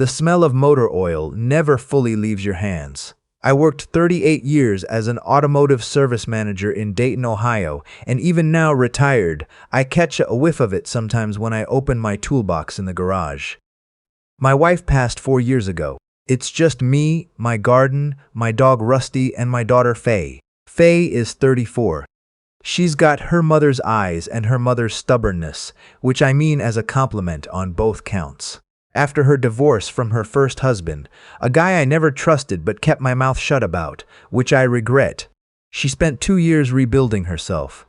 The smell of motor oil never fully leaves your hands. I worked 38 years as an automotive service manager in Dayton, Ohio, and even now retired, I catch a whiff of it sometimes when I open my toolbox in the garage. My wife passed 4 years ago. It's just me, my garden, my dog Rusty, and my daughter Faye. Faye is 34. She's got her mother's eyes and her mother's stubbornness, which I mean as a compliment on both counts. After her divorce from her first husband, a guy I never trusted but kept my mouth shut about, which I regret, she spent 2 years rebuilding herself.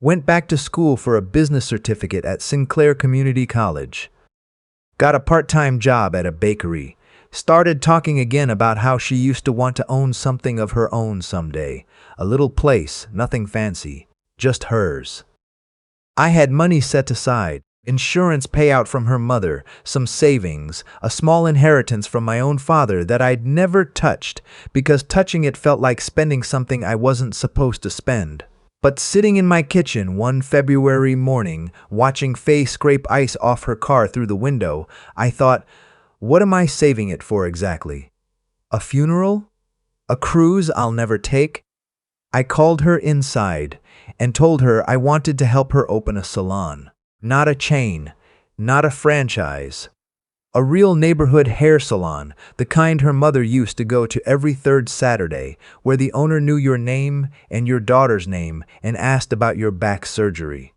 Went back to school for a business certificate at Sinclair Community College. Got a part-time job at a bakery. Started talking again about how she used to want to own something of her own someday. A little place, nothing fancy, just hers. I had money set aside. Insurance payout from her mother, some savings, a small inheritance from my own father that I'd never touched because touching it felt like spending something I wasn't supposed to spend. But sitting in my kitchen one February morning, watching Faye scrape ice off her car through the window, I thought, what am I saving it for exactly? A funeral? A cruise I'll never take? I called her inside and told her I wanted to help her open a salon. Not a chain, not a franchise. A real neighborhood hair salon, the kind her mother used to go to every third Saturday, where the owner knew your name and your daughter's name and asked about your back surgery.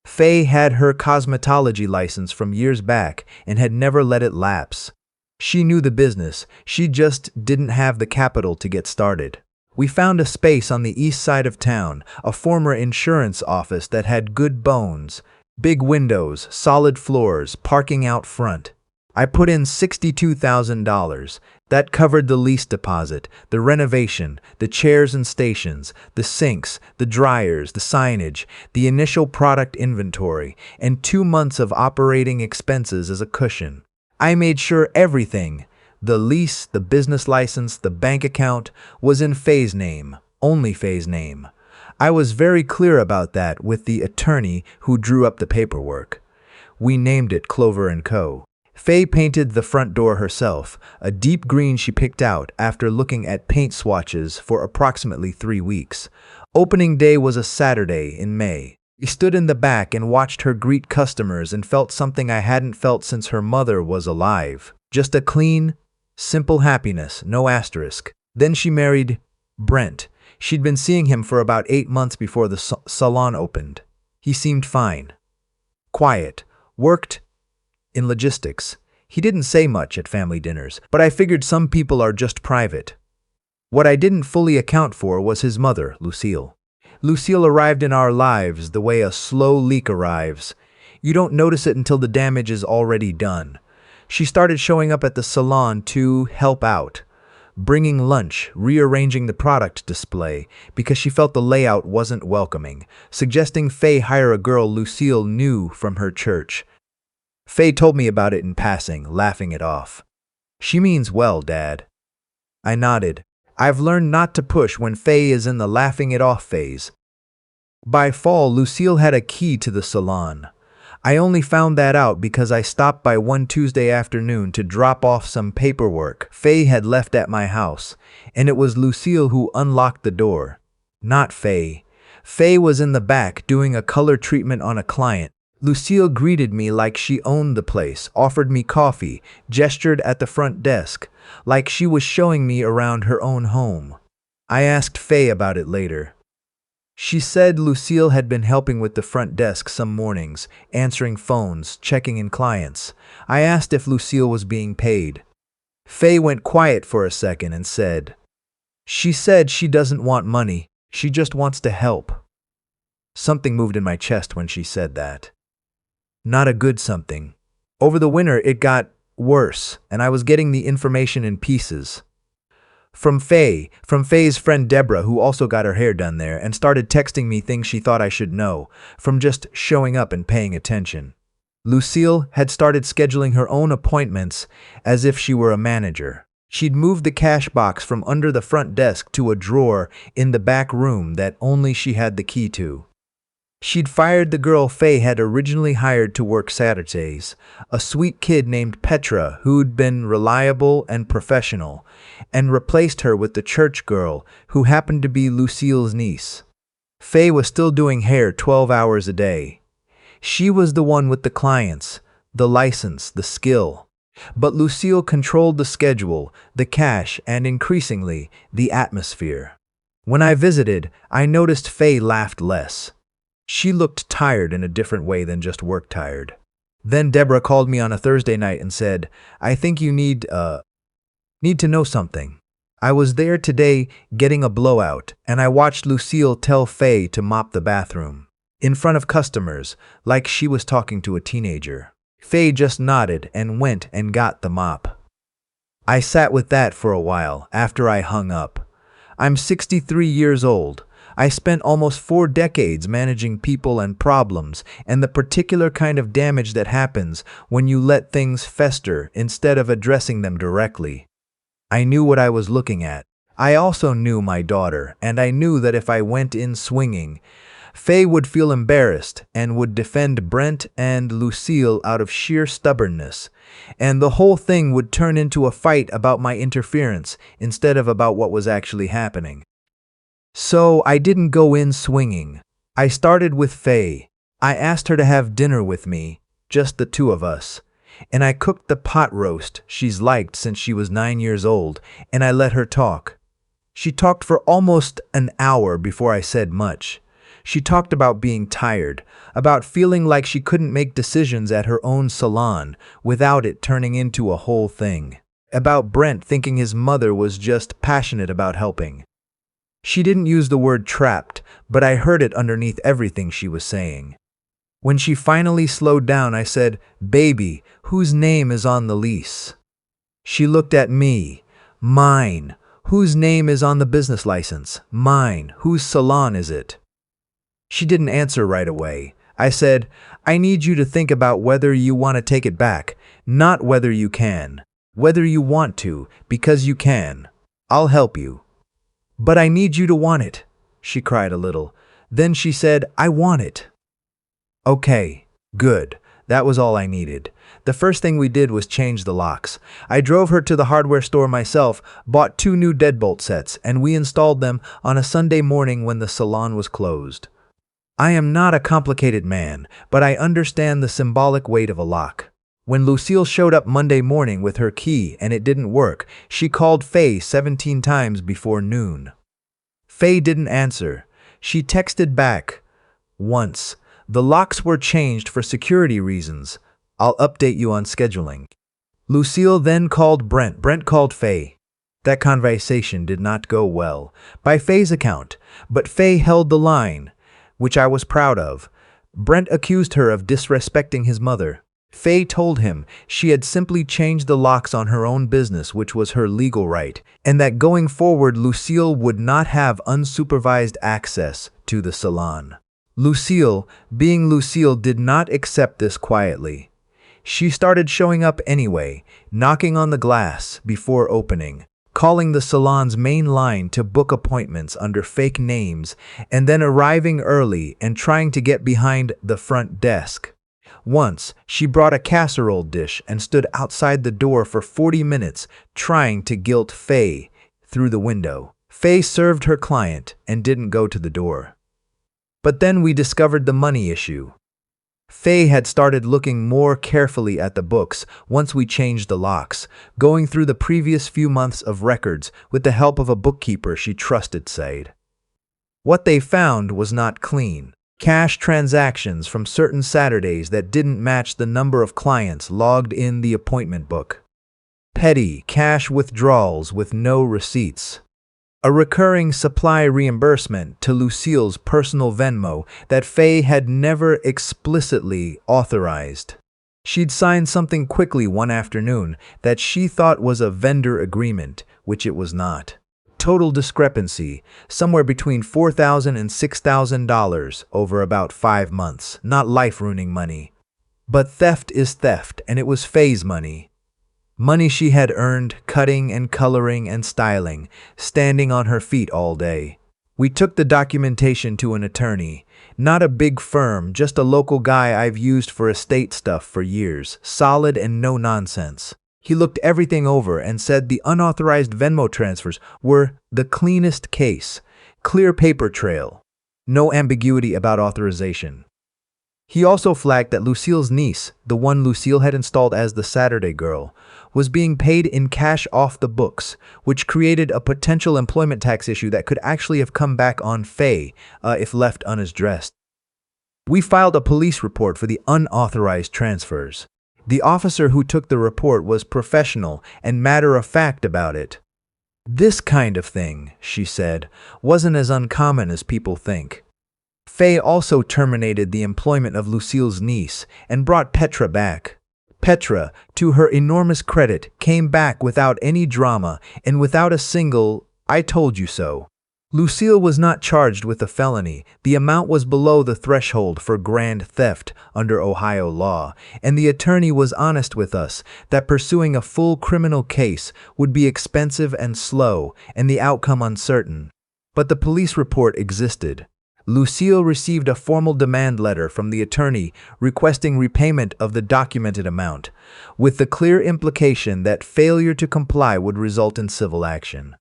Faye had her cosmetology license from years back and had never let it lapse. She knew the business, she just didn't have the capital to get started. We found a space on the east side of town, a former insurance office that had good bones. Big windows, solid floors, parking out front. I put in $62,000. That covered the lease deposit, the renovation, the chairs and stations, the sinks, the dryers, the signage, the initial product inventory, and 2 months of operating expenses as a cushion. I made sure everything, the lease, the business license, the bank account, was in Faye's name, only Faye's name. I was very clear about that with the attorney who drew up the paperwork. We named it Clover & Co. Faye painted the front door herself, a deep green she picked out after looking at paint swatches for approximately 3 weeks. Opening day was a Saturday in May. We stood in the back and watched her greet customers and felt something I hadn't felt since her mother was alive. Just a clean, simple happiness, no asterisk. Then she married Brent. She'd been seeing him for about 8 months before the salon opened. He seemed fine. Quiet. Worked in logistics. He didn't say much at family dinners, but I figured some people are just private. What I didn't fully account for was his mother, Lucille. Lucille arrived in our lives the way a slow leak arrives. You don't notice it until the damage is already done. She started showing up at the salon to help out. Bringing lunch, rearranging the product display, because she felt the layout wasn't welcoming, suggesting Faye hire a girl Lucille knew from her church. Faye told me about it in passing, laughing it off. She means well, Dad. I nodded. I've learned not to push when Faye is in the laughing it off phase. By fall, Lucille had a key to the salon. I only found that out because I stopped by one Tuesday afternoon to drop off some paperwork Faye had left at my house, and it was Lucille who unlocked the door, not Faye. Faye was in the back doing a color treatment on a client. Lucille greeted me like she owned the place, offered me coffee, gestured at the front desk, like she was showing me around her own home. I asked Faye about it later. She said Lucille had been helping with the front desk some mornings, answering phones, checking in clients. I asked if Lucille was being paid. Faye went quiet for a second and said, "She said she doesn't want money, she just wants to help." Something moved in my chest when she said that. Not a good something. Over the winter, it got worse, and I was getting the information in pieces. From Faye's friend Deborah, who also got her hair done there, and started texting me things she thought I should know, from just showing up and paying attention. Lucille had started scheduling her own appointments as if she were a manager. She'd moved the cash box from under the front desk to a drawer in the back room that only she had the key to. She'd fired the girl Faye had originally hired to work Saturdays, a sweet kid named Petra who'd been reliable and professional, and replaced her with the church girl who happened to be Lucille's niece. Faye was still doing hair 12 hours a day. She was the one with the clients, the license, the skill. But Lucille controlled the schedule, the cash, and increasingly, the atmosphere. When I visited, I noticed Faye laughed less. She looked tired in a different way than just work tired. Then Deborah called me on a Thursday night and said, "I think you need to know something." I was there today getting a blowout, and I watched Lucille tell Faye to mop the bathroom. In front of customers, like she was talking to a teenager. Faye just nodded and went and got the mop. I sat with that for a while after I hung up. I'm 63 years old. I spent almost 4 decades managing people and problems and the particular kind of damage that happens when you let things fester instead of addressing them directly. I knew what I was looking at. I also knew my daughter, and I knew that if I went in swinging, Faye would feel embarrassed and would defend Brent and Lucille out of sheer stubbornness, and the whole thing would turn into a fight about my interference instead of about what was actually happening. So I didn't go in swinging. I started with Faye. I asked her to have dinner with me, just the two of us, and I cooked the pot roast she's liked since she was 9 years old, and I let her talk. She talked for almost an hour before I said much. She talked about being tired, about feeling like she couldn't make decisions at her own salon without it turning into a whole thing, about Brent thinking his mother was just passionate about helping. She didn't use the word trapped, but I heard it underneath everything she was saying. When she finally slowed down, I said, "Baby, whose name is on the lease?" She looked at me. "Mine. Whose name is on the business license?" "Mine. Whose salon is it?" She didn't answer right away. I said, "I need you to think about whether you want to take it back, not whether you can. Whether you want to, because you can. I'll help you." "But I need you to want it." She cried a little. Then she said, "I want it." Okay, good. That was all I needed. The first thing we did was change the locks. I drove her to the hardware store myself, bought 2 new deadbolt sets, and we installed them on a Sunday morning when the salon was closed. I am not a complicated man, but I understand the symbolic weight of a lock. When Lucille showed up Monday morning with her key and it didn't work, she called Faye 17 times before noon. Faye didn't answer. She texted back once. "The locks were changed for security reasons. I'll update you on scheduling." Lucille then called Brent. Brent called Faye. That conversation did not go well, by Faye's account, but Faye held the line, which I was proud of. Brent accused her of disrespecting his mother. Faye told him she had simply changed the locks on her own business, which was her legal right, and that going forward Lucille would not have unsupervised access to the salon. Lucille, being Lucille, did not accept this quietly. She started showing up anyway, knocking on the glass before opening, calling the salon's main line to book appointments under fake names, and then arriving early and trying to get behind the front desk. Once, she brought a casserole dish and stood outside the door for 40 minutes trying to guilt Faye through the window. Faye served her client and didn't go to the door. But then we discovered the money issue. Faye had started looking more carefully at the books once we changed the locks, going through the previous few months of records with the help of a bookkeeper she trusted, said. What they found was not clean. Cash transactions from certain Saturdays that didn't match the number of clients logged in the appointment book. Petty cash withdrawals with no receipts. A recurring supply reimbursement to Lucille's personal Venmo that Faye had never explicitly authorized. She'd signed something quickly one afternoon that she thought was a vendor agreement, which it was not. Total discrepancy, somewhere between $4,000 and $6,000 over about 5 months. Not life-ruining money. But theft is theft, and it was Faye's money. Money she had earned cutting and coloring and styling, standing on her feet all day. We took the documentation to an attorney. Not a big firm, just a local guy I've used for estate stuff for years. Solid and no nonsense. He looked everything over and said the unauthorized Venmo transfers were the cleanest case. Clear paper trail. No ambiguity about authorization. He also flagged that Lucille's niece, the one Lucille had installed as the Saturday girl, was being paid in cash off the books, which created a potential employment tax issue that could actually have come back on Faye if left unaddressed. We filed a police report for the unauthorized transfers. The officer who took the report was professional and matter-of-fact about it. This kind of thing, she said, wasn't as uncommon as people think. Faye also terminated the employment of Lucille's niece and brought Petra back. Petra, to her enormous credit, came back without any drama and without a single "I told you so." Lucille was not charged with a felony. The amount was below the threshold for grand theft under Ohio law, and the attorney was honest with us that pursuing a full criminal case would be expensive and slow, and the outcome uncertain. But the police report existed. Lucille received a formal demand letter from the attorney requesting repayment of the documented amount, with the clear implication that failure to comply would result in civil action.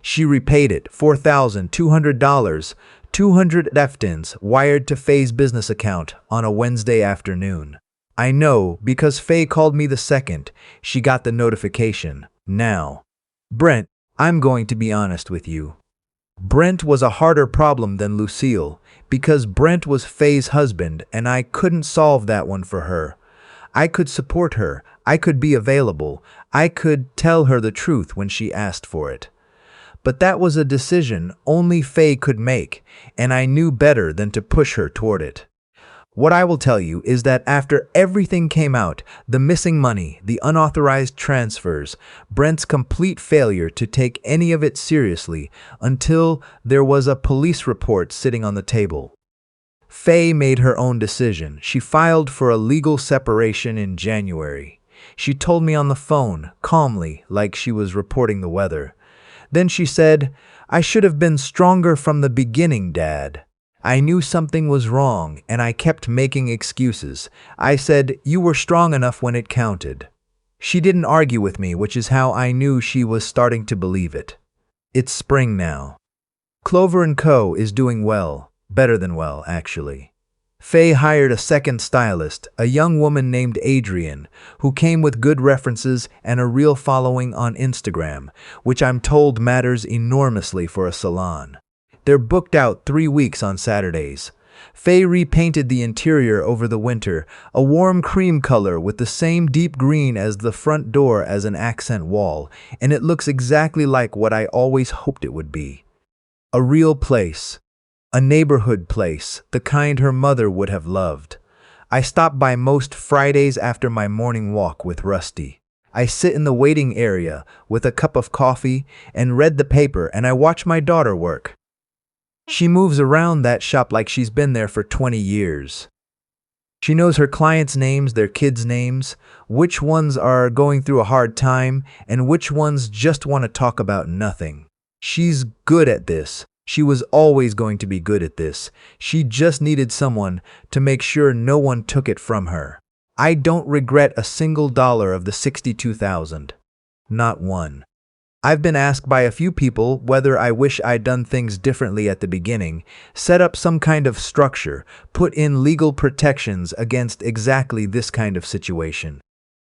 She repaid it, $4,200, 200 EFTINs wired to Faye's business account on a Wednesday afternoon. I know because Faye called me the second she got the notification. Now, Brent, I'm going to be honest with you. Brent was a harder problem than Lucille, because Brent was Faye's husband and I couldn't solve that one for her. I could support her, I could be available, I could tell her the truth when she asked for it. But that was a decision only Faye could make, and I knew better than to push her toward it. What I will tell you is that after everything came out, the missing money, the unauthorized transfers, Brent's complete failure to take any of it seriously until there was a police report sitting on the table. Faye made her own decision. She filed for a legal separation in January. She told me on the phone, calmly, like she was reporting the weather. Then she said, "I should have been stronger from the beginning, Dad. I knew something was wrong, and I kept making excuses. I said, you were strong enough when it counted." She didn't argue with me, which is how I knew she was starting to believe it. It's spring now. Clover & Co. is doing well. Better than well, actually. Faye hired a second stylist, a young woman named Adrienne, who came with good references and a real following on Instagram, which I'm told matters enormously for a salon. They're booked out 3 weeks on Saturdays. Faye repainted the interior over the winter, a warm cream color with the same deep green as the front door as an accent wall, and it looks exactly like what I always hoped it would be. A real place. A neighborhood place, the kind her mother would have loved. I stop by most Fridays after my morning walk with Rusty. I sit in the waiting area with a cup of coffee and read the paper, and I watch my daughter work. She moves around that shop like she's been there for 20 years. She knows her clients' names, their kids' names, which ones are going through a hard time, and which ones just want to talk about nothing. She's good at this. She was always going to be good at this. She just needed someone to make sure no one took it from her. I don't regret a single dollar of the $62,000. Not one. I've been asked by a few people whether I wish I'd done things differently at the beginning, set up some kind of structure, put in legal protections against exactly this kind of situation.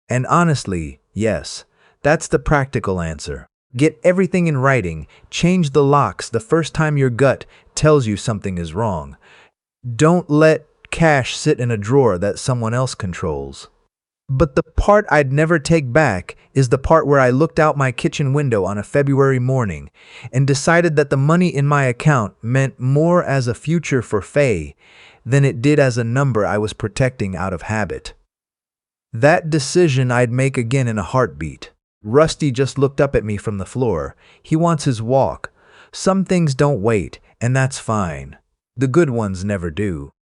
And honestly, yes, that's the practical answer. Get everything in writing, change the locks the first time your gut tells you something is wrong. Don't let cash sit in a drawer that someone else controls. But the part I'd never take back is the part where I looked out my kitchen window on a February morning and decided that the money in my account meant more as a future for Faye than it did as a number I was protecting out of habit. That decision I'd make again in a heartbeat. Rusty just looked up at me from the floor. He wants his walk. Some things don't wait, and that's fine. The good ones never do.